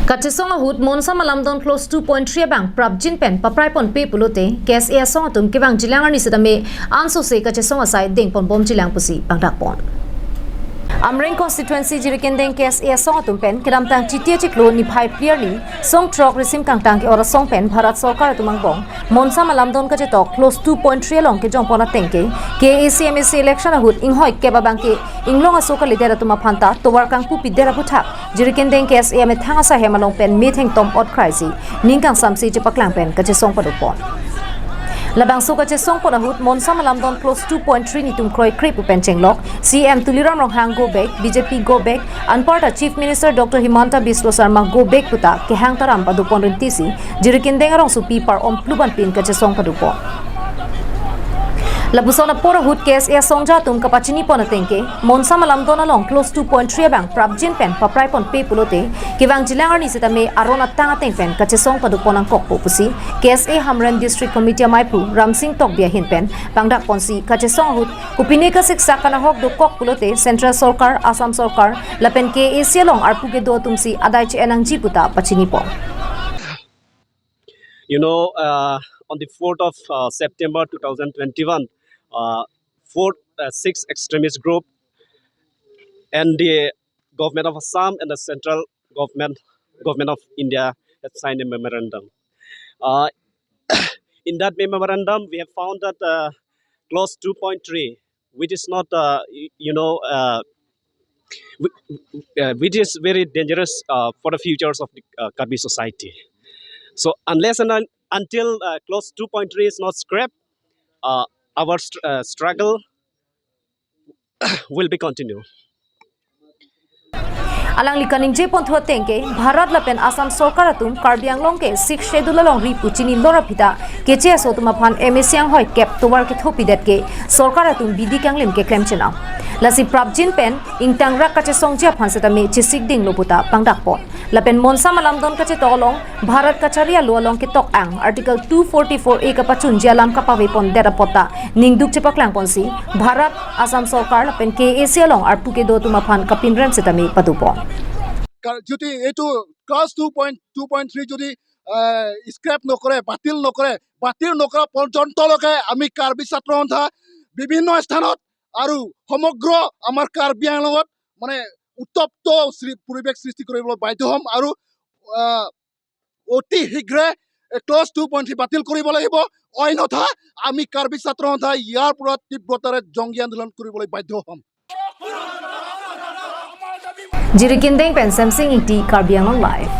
Kachesong ahut monsa malamdon close 2.3 bang prabjin pen paprai pon pe pulote KSA song atum kebang jilang ani sedame anso se Kachesong asai ding pon bom jilang pusi pangdak pon Amring constituency jirikendeng KSA song atum pen kedam tang chitia chiklo ni phai clearly song truck resim kang tang ke ora song pen bharat sarkar atumang bong monsa malamdon ka jetok close 2.3 long ke jong pona tengke KSA election ahut inghoi ke babang ke inglong asoka lidera tuma phanta towar kang pu pidera puthak jirikendeng KSA me thanga sa hemalong pen Meh Thengtom ot crazy ningkang samsi chepaklang pen Kachesong padupon Labang so Kachesong ponahut monsa malamdon close 2.3 nitum kroi krip upen chenglok CM Tuliram Ronghang go back BJP go back Anparta Chief Minister Dr. Himanta Biswa Sarma go back puta ke hang taram padupon rintisi jirikendeng arong supi par om pluban pin Kachesong padupon Labusona porahut KSA songja tum kapachini pona tengke monsa malamdon along close 2.3 bang prabjin pen paprai pon pe pulote kiwang jilangar ni setame arona tanga teng pen Kachesong padupon ang kokpo pusi KSA Hamren District Committee maipu Ramsing Tokbia hin pen pangdak ponsi Kachesong hut kupine ka siksa kana hok do kok pulote Central Sarkar Assam Sarkar lapen KSA long arpuge do tumsi adai che nangji puta pachini pon On the 4th of September 2021, six extremist group and the government of Assam and the central government of India have signed a memorandum. In that memorandum, we have found that clause 2.3, which is not, which is very dangerous for the futures of the Karbi society. So unless and until clause 2.3 is not scrapped, our struggle will be continued. Alang likaning je pon thua tengke Bharat lapen Assam Sarkar atum Karbi Anglong ke 6 schedule along ri puchini lora phita keche so tuma phan MSiang hoi cap towar ke thopi det ke Sarkar atum bidi kanglim ke claim chena lasi prabjin pen ingtang rak Kachesong je phan seta me chisik ding loputa pangdak pon lapen monsa malamdon kache tolong Bharat kacharia lo along ke tok ang article 244 a ka pachun jalam ka pawe pon dera pota ningduk chepaklang ponsi Bharat Assam Sarkar lapen KSA along arpu ke do tuma phan kapinran seta me padupon যদি এইটো class 2.3 যদি scrap নকৰে বাতিল নকৰা পৰ্যন্তলৈকে আমি কাৰ্বি ছাত্ৰ সন্থা বিভিন্ন স্থানত আৰু সমগ্ৰ আমাৰ কাৰ্বি আংলঙত মানে উত্তপ্ত পৰিৱেশ সৃষ্টি কৰিবলৈ বাধ্য হ'ম আৰু অতি শীঘ্ৰে ক্লাস 2.3 বাতিল কৰিব লাগিব অন্যথা আমি কাৰ্বি ছাত্ৰ সন্থা ইয়াৰ পৰা তীব্ৰতাৰে জংগী আন্দোলন কৰিবলৈ বাধ্য হ'ম Jirikindeng pen Samsung iti Karbi Anglong live